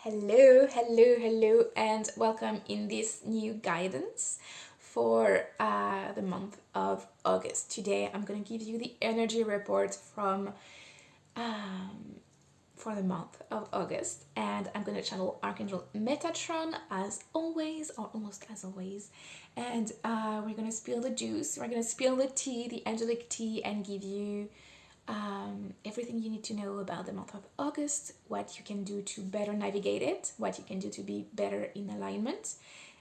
Hello, and welcome in this new guidance for the month of August. Today, I'm going to give you the energy report for the month of August, and I'm going to channel Archangel Metatron as always, or almost as always. And we're going to spill the juice, we're going to spill the tea, the angelic tea, and give you everything you need to know about the month of August, what you can do to better navigate it, what you can do to be better in alignment,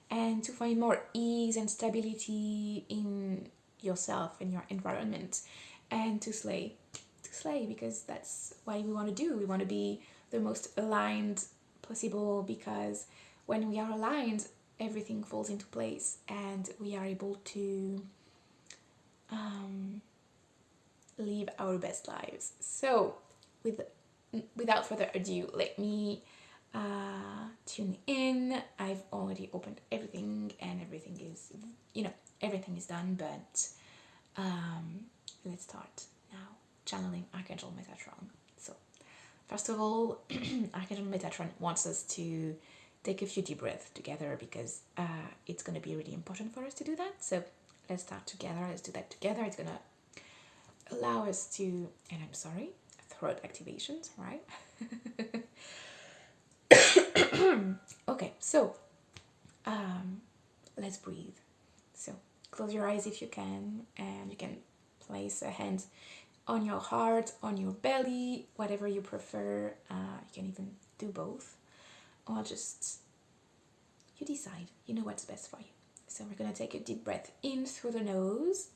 and to find more ease and stability in yourself and your environment, and to slay, because that's what we want to do. We want to be the most aligned possible, because when we are aligned, everything falls into place and we are able to live our best lives. So, without further ado, let me tune in. I've already opened everything, and everything is done. But let's start now. Channeling Archangel Metatron. So, first of all, Archangel Metatron wants us to take a few deep breaths together, because it's going to be really important for us to do that. So let's start together. Let's do that together. It's going to allow us to, and I'm sorry, throat activations, right? Okay, so let's breathe. So close your eyes if you can, and you can place a hand on your heart, on your belly, whatever you prefer. You can even do both, or just, you decide. You know what's best for you. So we're going to take a deep breath in through the nose.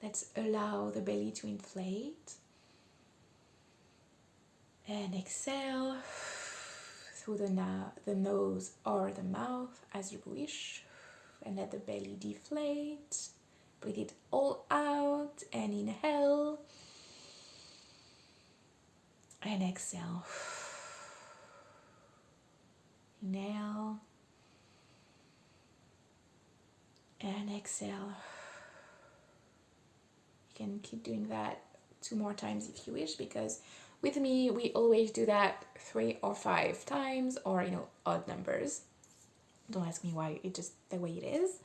Let's allow the belly to inflate. And exhale through the nose or the mouth, as you wish. And let the belly deflate. Breathe it all out and inhale. And exhale. Inhale. And exhale. You can keep doing that 2 more times if you wish, because with me, we always do that 3 or 5 times, or odd numbers. Don't ask me why, it's just the way it is.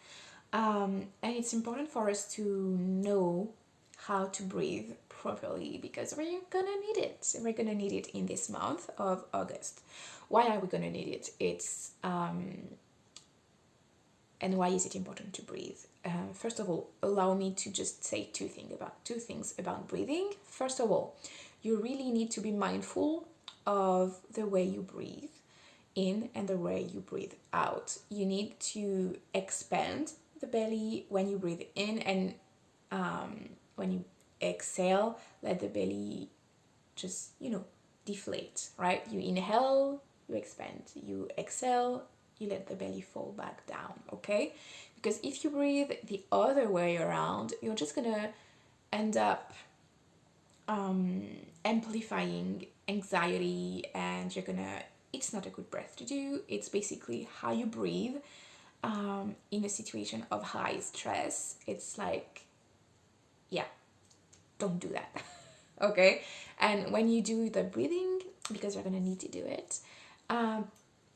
And it's important for us to know how to breathe properly, because we're gonna need it. We're gonna need it in this month of August. Why are we gonna need it? And why is it important to breathe? First of all, allow me to just say two things about breathing. First of all, you really need to be mindful of the way you breathe in and the way you breathe out. You need to expand the belly when you breathe in, and when you exhale, let the belly just, deflate, right? You inhale, you expand. You exhale, you let the belly fall back down, okay? Because if you breathe the other way around, you're just gonna end up amplifying anxiety, and it's not a good breath to do. It's basically how you breathe in a situation of high stress. It's like, yeah, don't do that. Okay? And when you do the breathing, because you're gonna need to do it,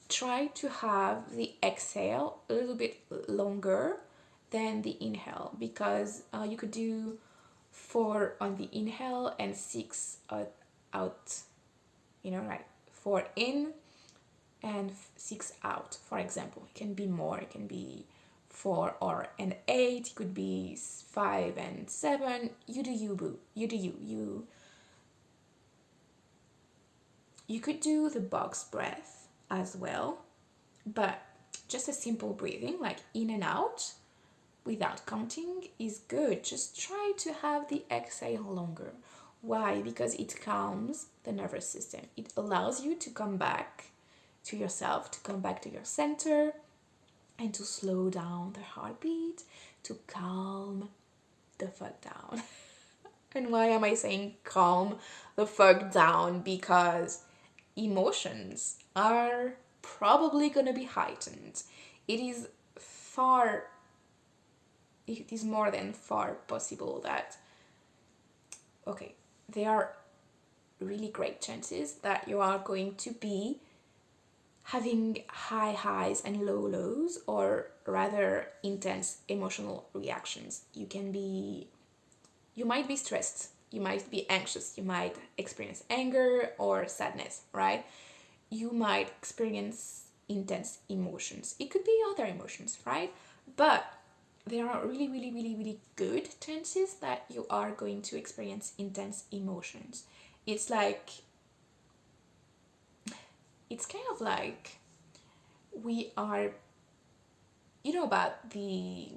try to have the exhale a little bit longer than the inhale, because you could do 4 on the inhale and 6 out, right? 4 in and 6 out, for example. It can be more, it can be 4 or and 8, it could be 5 and 7. You do you, boo. You do you. You could do the box breath as well, but just a simple breathing, like in and out, without counting, is good. Just try to have the exhale longer. Why? Because it calms the nervous system. It allows you to come back to yourself, to come back to your center, and to slow down the heartbeat, to calm the fuck down. And why am I saying calm the fuck down? Because emotions are probably gonna be heightened. It is more than far possible that, there are really great chances that you are going to be having high highs and low lows, or rather intense emotional reactions. You might be stressed, you might be anxious, you might experience anger or sadness, right? You might experience intense emotions. It could be other emotions, right? But there are really, really, really, really good chances that you are going to experience intense emotions. It's like, it's kind of like we are, you know, about the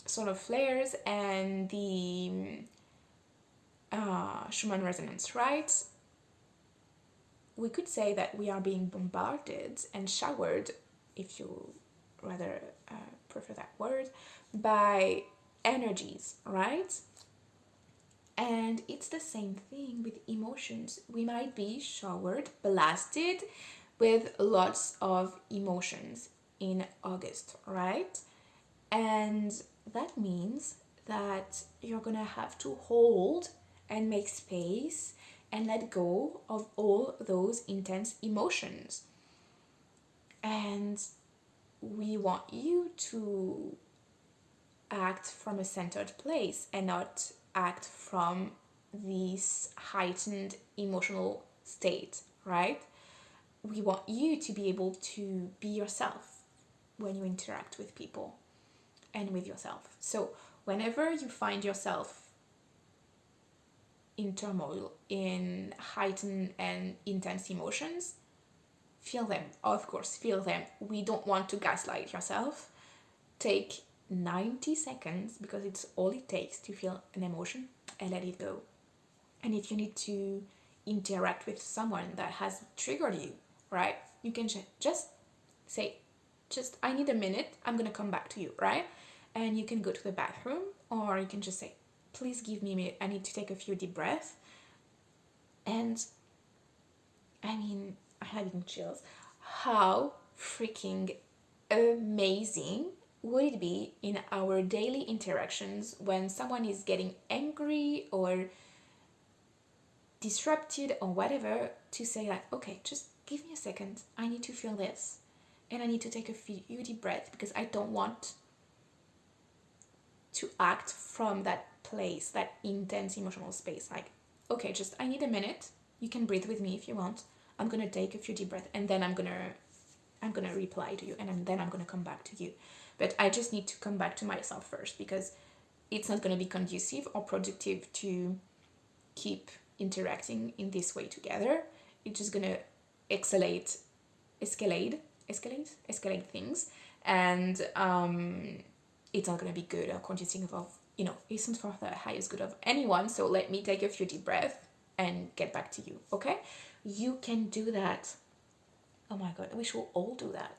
sort of flares and the Schumann resonance, right? We could say that we are being bombarded and showered, if you rather prefer that word, by energies, right? And it's the same thing with emotions. We might be showered, blasted with lots of emotions in August, right? And that means that you're gonna have to hold and make space and let go of all those intense emotions. And we want you to act from a centered place and not act from this heightened emotional state, right? We want you to be able to be yourself when you interact with people and with yourself. So, whenever you find yourself in turmoil, in heightened and intense emotions, feel them. Of course, feel them. We don't want to gaslight yourself. Take 90 seconds, because it's all it takes to feel an emotion, and let it go. And if you need to interact with someone that has triggered you, right, you can just say, just I need a minute, I'm gonna come back to you, right? And you can go to the bathroom, or you can just say, please give me a minute, I need to take a few deep breaths. And I mean, I'm having chills. How freaking amazing would it be in our daily interactions when someone is getting angry or disrupted or whatever, to say like, okay, just give me a second, I need to feel this, and I need to take a few deep breaths, because I don't want to act from that place, that intense emotional space. Like, okay, just I need a minute, you can breathe with me if you want, I'm gonna take a few deep breaths, and then I'm gonna reply to you, and then I'm gonna come back to you. But I just need to come back to myself first, because it's not gonna be conducive or productive to keep interacting in this way together. It's just gonna escalate things, and it's not gonna be good or conducive of, it's not for the highest good of anyone. So let me take a few deep breaths and get back to you. Okay, you can do that. Oh my god, we should all do that.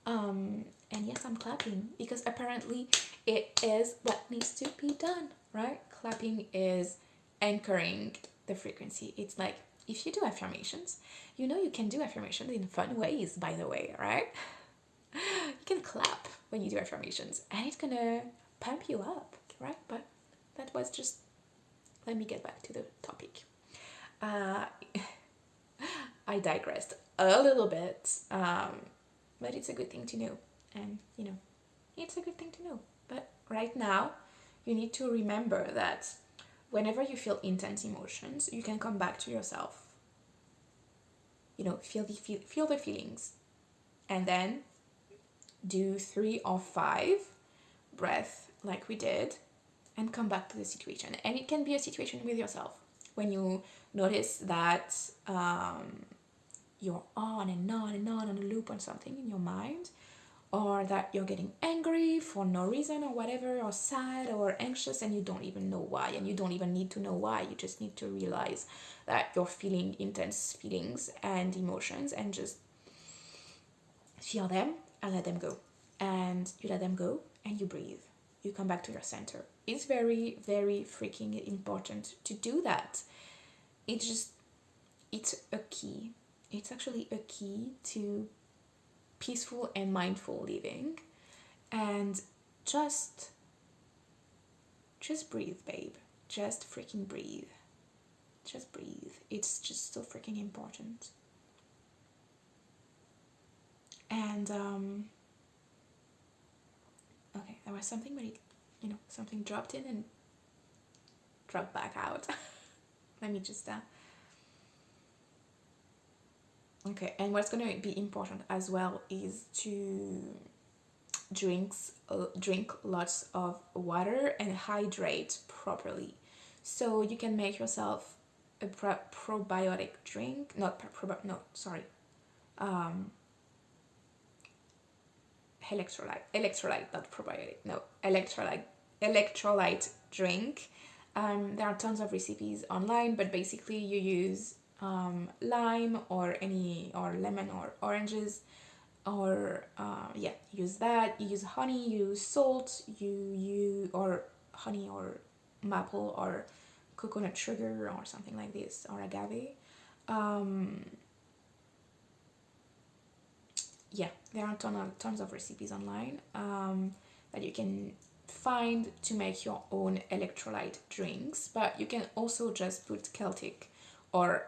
And yes, I'm clapping, because apparently it is what needs to be done, right? Clapping is anchoring the frequency. It's like, if you do affirmations, you can do affirmations in fun ways, by the way, right? You can clap when you do affirmations, and it's gonna pump you up, right? But that was just, let me get back to the topic. Uh, I digressed a little bit, but it's a good thing to know. And, it's a good thing to know. But right now, you need to remember that whenever you feel intense emotions, you can come back to yourself. Feel the feelings. And then do 3 or 5 breaths like we did, and come back to the situation. And it can be a situation with yourself. When you notice that you're on and on and on a loop on something in your mind, or that you're getting angry for no reason or whatever, or sad or anxious, and you don't even know why, and you don't even need to know why. You just need to realize that you're feeling intense feelings and emotions, and just feel them and let them go. And you let them go, and you breathe. You come back to your center. It's very, very freaking important to do that. It's a key. It's actually a key to peaceful and mindful living. And just breathe, babe. Just freaking breathe. Just breathe. It's just so freaking important. And okay, there was something, but it, something dropped in and dropped back out. Let me just okay. And what's going to be important as well is to drink lots of water and hydrate properly. So you can make yourself a probiotic drink, not no, sorry, um, electrolyte, not probiotic, no, electrolyte drink. There are tons of recipes online, but basically you use lime or lemon or oranges, or yeah, use that. You use honey, you use salt, or honey or maple or coconut sugar or something like this, or agave. Um, yeah, there are tons of recipes online that you can find to make your own electrolyte drinks, but you can also just put Celtic or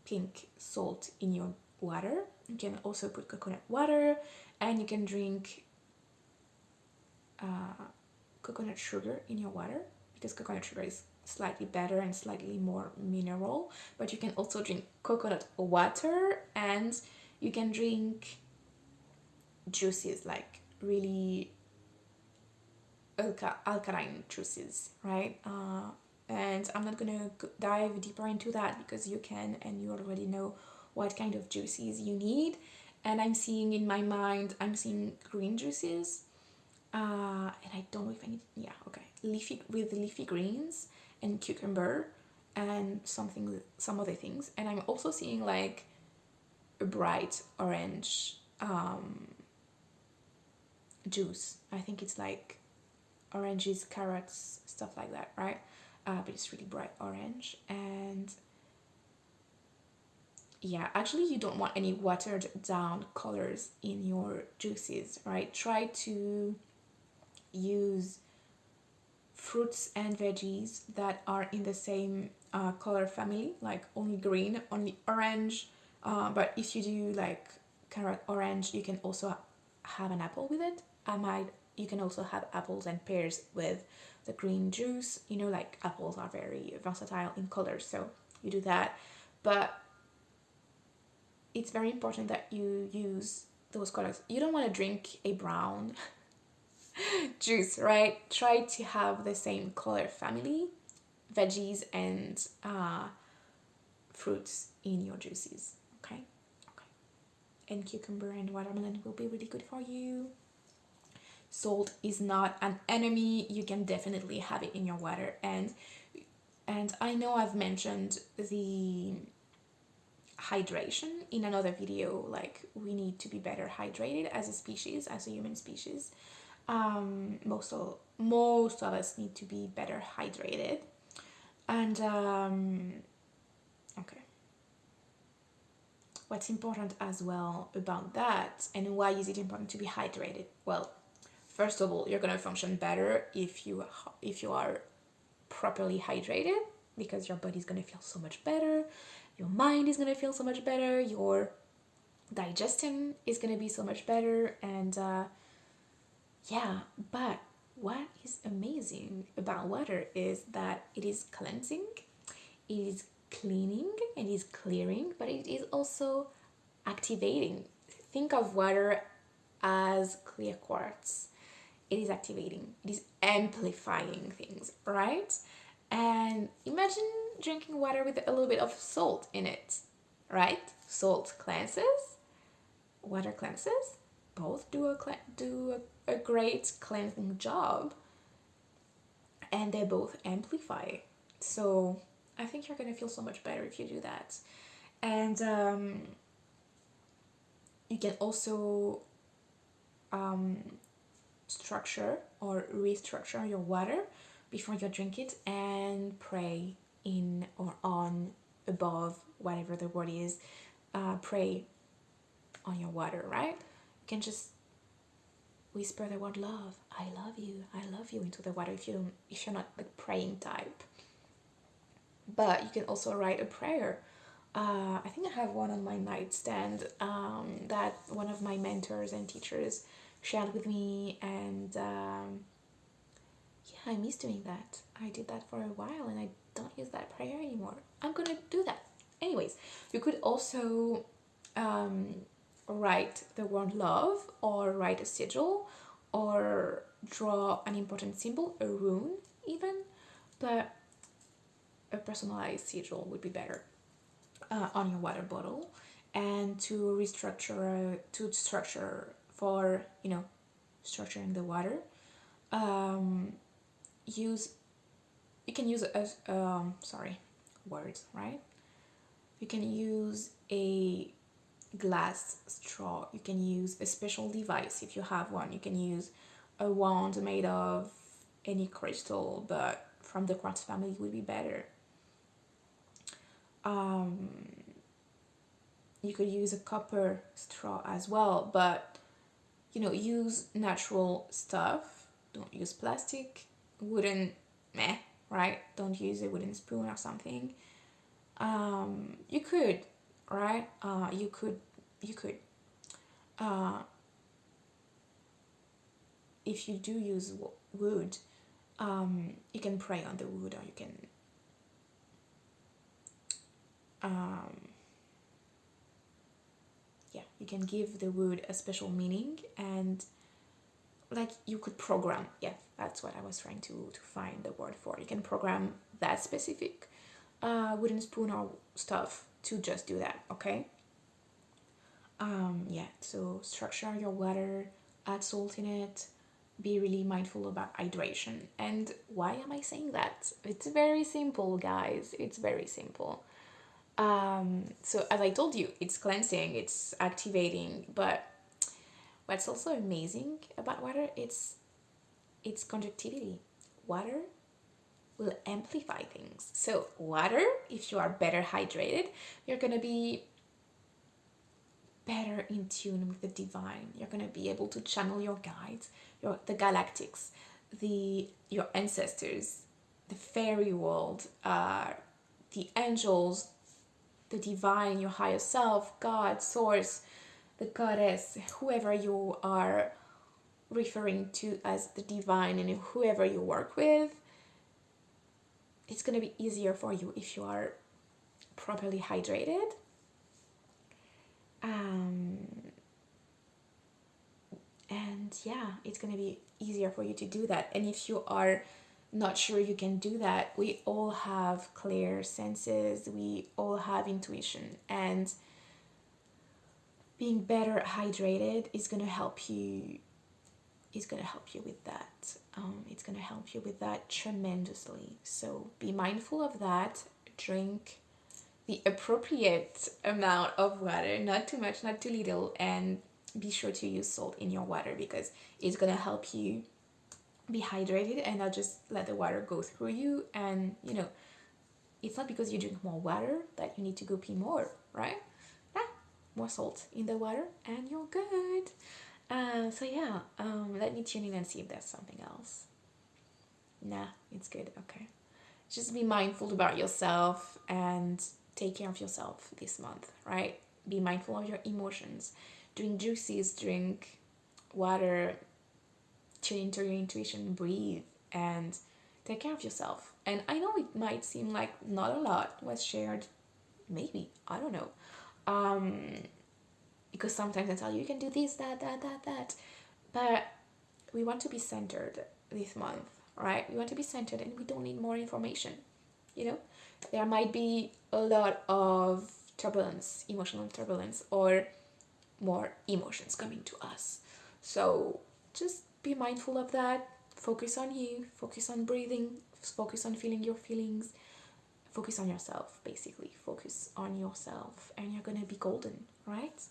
pink salt in your water. You can also put coconut water, and you can drink coconut sugar in your water, because coconut sugar is slightly better and slightly more mineral. But you can also drink coconut water, and you can drink juices, like really alkaline juices, right? And I'm not gonna dive deeper into that because you can, and you already know what kind of juices you need. And I'm seeing in my mind, I'm seeing green juices, and I don't know if I need, yeah, okay, leafy greens and cucumber and some other things. And I'm also seeing like a bright orange juice. I think it's like oranges, carrots, stuff like that, right? But it's really bright orange. And yeah, actually you don't want any watered down colors in your juices, right? Try to use fruits and veggies that are in the same color family, like only green, only orange. But if you do like carrot orange, you can also have an apple with it. You can also have apples and pears with the green juice. Like apples are very versatile in colors, so you do that. But it's very important that you use those colors. You don't want to drink a brown juice, right? Try to have the same color family, veggies and fruits in your juices. Okay. And cucumber and watermelon will be really good for you. Salt is not an enemy. You can definitely have it in your water. And I know I've mentioned the hydration in another video, like we need to be better hydrated as a species, as a human species. Most of us need to be better hydrated. And okay, what's important as well about that, and why is it important to be hydrated? Well, first of all, you're gonna function better if you are properly hydrated, because your body's gonna feel so much better, your mind is gonna feel so much better, your digestion is gonna be so much better. And yeah, but what is amazing about water is that it is cleansing, it is cleaning, it is clearing, but it is also activating. Think of water as clear quartz. It is activating, it is amplifying things, right? And imagine drinking water with a little bit of salt in it, right? Salt cleanses, water cleanses. Both do a great cleansing job, and they both amplify. So I think you're gonna feel so much better if you do that. And you can also structure or restructure your water before you drink it, and pray in or on, above, whatever the word is. Pray on your water, right? You can just whisper the word love, I love you into the water if you're not the praying type. But you can also write a prayer I think I have one on my nightstand that one of my mentors and teachers shared with me, and yeah, I miss doing that. I did that for a while, and I don't use that prayer anymore. I'm gonna do that. Anyways, you could also um, write the word love, or write a sigil, or draw an important symbol, a rune even, but a personalized sigil would be better on your water bottle. And to structure for, structuring the water, um, use you can use a sorry, words, right? You can use a glass straw. You can use a special device if you have one. You can use a wand made of any crystal, but from the quartz family would be better. um, you could use a copper straw as well, but use natural stuff. Don't use plastic. Wooden, meh, right? Don't use a wooden spoon or something. You could, right? You could uh, if you do use wood, you can pray on the wood, or you can um, yeah, you can give the wood a special meaning, and like you could program, yeah, that's what I was trying to find the word for. You can program that specific wooden spoon or stuff to just do that, okay? Yeah, so structure your water, add salt in it, be really mindful about hydration. And why am I saying that? It's very simple, guys. It's very simple. So as I told you, it's cleansing, it's activating, but what's also amazing about water, it's conductivity. Water will amplify things. So water, if you are better hydrated, you're gonna be better in tune with the divine. You're gonna be able to channel your guides, the galactics, your ancestors, the fairy world, the angels, the divine, your higher self, God, source, the goddess, whoever you are referring to as the divine, and whoever you work with. It's gonna be easier for you if you are properly hydrated. Um, and yeah, it's gonna be easier for you to do that. And if you are not sure you can do that, we all have clear senses, we all have intuition, and being better hydrated is gonna help you. Is gonna help you with that. It's gonna help you with that tremendously. So be mindful of that. Drink the appropriate amount of water, not too much, not too little, and be sure to use salt in your water, because it's gonna help you be hydrated and not just let the water go through you. And it's not because you drink more water that you need to go pee more, right? Ah, more salt in the water and you're good. So yeah, let me tune in and see if there's something else. Nah, it's good. Okay. Just be mindful about yourself and take care of yourself this month, right? Be mindful of your emotions. Drink juices, drink water, tune into your intuition, breathe, and take care of yourself. And I know it might seem like not a lot was shared, maybe, I don't know. Because sometimes I tell you can do this, that. But we want to be centered this month, right? We want to be centered, and we don't need more information. There might be a lot of turbulence, emotional turbulence, or more emotions coming to us. So just be mindful of that. Focus on you, focus on breathing, focus on feeling your feelings, focus on yourself, basically. Focus on yourself, and you're gonna be golden, right?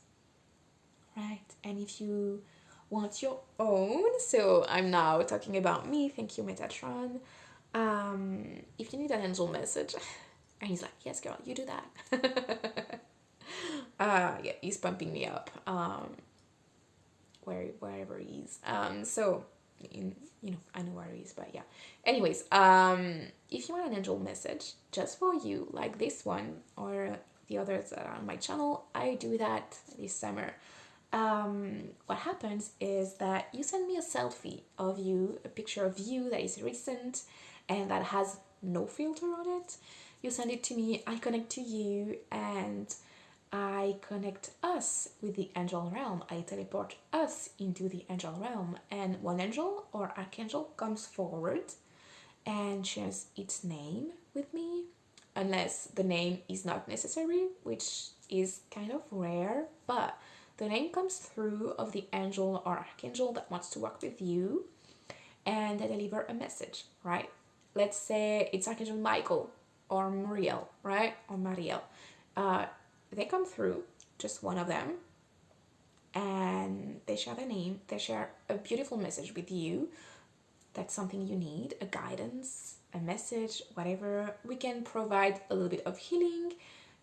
Right. And if you want your own, so I'm now talking about me, thank you, Metatron. If you need an angel message, and he's like, yes, girl, you do that. Yeah, he's pumping me up. Wherever he is. So I know where he is, but yeah. Anyways, if you want an angel message just for you, like this one, or the others that are on my channel, I do that this summer. What happens is that you send me a selfie of you, a picture of you that is recent and that has no filter on it. You send it to me, I connect to you, and I connect us with the angel realm. I teleport us into the angel realm, and one angel or archangel comes forward and shares its name with me, unless the name is not necessary, which is kind of rare, but the name comes through of the angel or archangel that wants to work with you, and they deliver a message, right? Let's say it's Archangel Michael or Muriel, right? Or Mariel. They come through, just one of them, and they share their name. They share a beautiful message with you. That's something you need, a guidance, a message, whatever. We can provide a little bit of healing,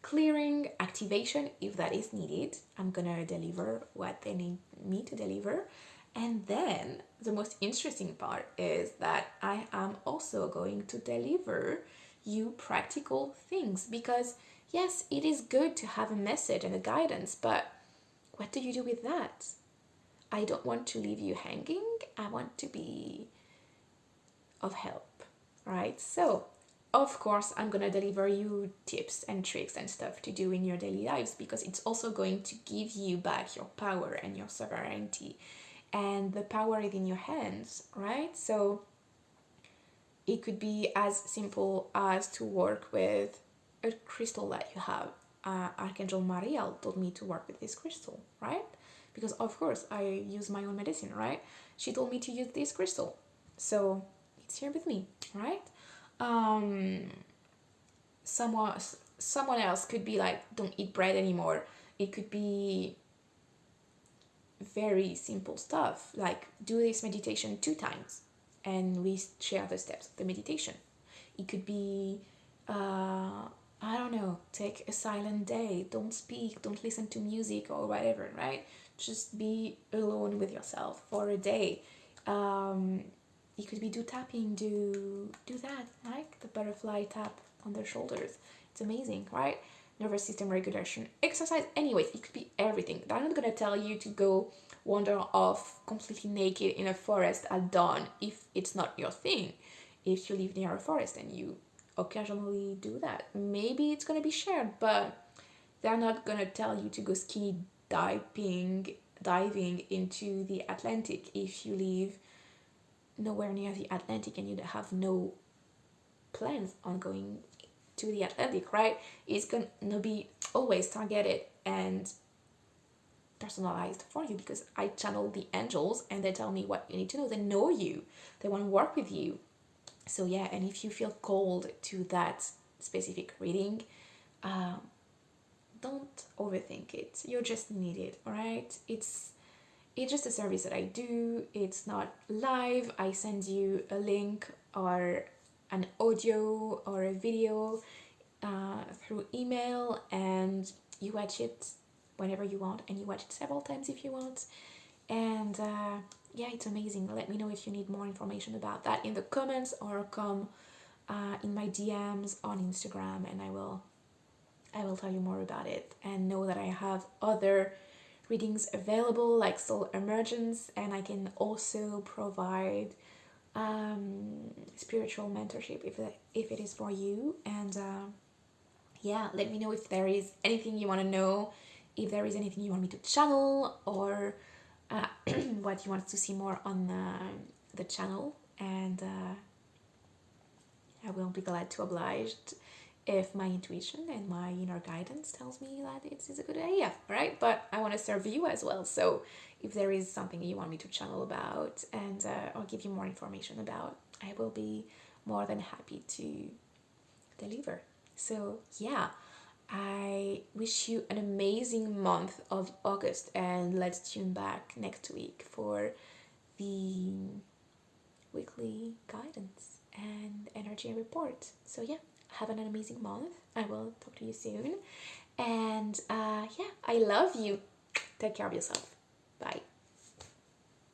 clearing, activation if that is needed. I'm gonna deliver what they need me to deliver. And then the most interesting part is that I am also going to deliver you practical things, because yes, it is good to have a message and a guidance, but what do you do with that? I don't want to leave you hanging. I want to be of help, right? So, of course, I'm gonna deliver you tips and tricks and stuff to do in your daily lives, because it's also going to give you back your power and your sovereignty. And the power is in your hands, right? So it could be as simple as to work with a crystal that you have. Archangel Mariel told me to work with this crystal, right? Because of course I use my own medicine, right? She told me to use this crystal, so it's here with me, right? Um, someone else could be like, don't eat bread anymore. It could be very simple stuff like do this meditation 2 times, and we share the steps of the meditation. It could be I don't know, take a silent day, don't speak, don't listen to music or whatever, right? Just be alone with yourself for a day. It could be do tapping, do that, like the butterfly tap on the shoulders. It's amazing, right? Nervous system regulation, exercise. Anyways, it could be everything. I'm not gonna tell you to go wander off completely naked in a forest at dawn if it's not your thing. If you live near a forest and you occasionally do that, maybe it's gonna be shared, but they're not gonna tell you to go skinny diving into the Atlantic if you live nowhere near the Atlantic and you have no plans on going to the Atlantic, right? It's gonna be always targeted and personalized for you, because I channel the angels and they tell me what you need to know. They know you, they want to work with you. So yeah, and if you feel called to that specific reading, don't overthink it. You're just needed, all right? It's just a service that I do. It's not live. I send you a link or an audio or a video through email, and you watch it whenever you want, and you watch it several times if you want. And yeah, it's amazing. Let me know if you need more information about that in the comments, or come in my DMs on Instagram, and I will tell you more about it. And know that I have other readings available, like soul emergence, and I can also provide spiritual mentorship if it is for you. And yeah, let me know if there is anything you want to know, if there is anything you want me to channel, or what you want to see more on the channel. And I will be glad to oblige if my intuition and my inner guidance tells me that it's a good idea, right? But I want to serve you as well. So if there is something you want me to channel about and or give you more information about, I will be more than happy to deliver. So yeah, I wish you an amazing month of August, and let's tune back next week for the weekly guidance and energy report. So yeah, have an amazing month. I will talk to you soon. And yeah, I love you. Take care of yourself. Bye.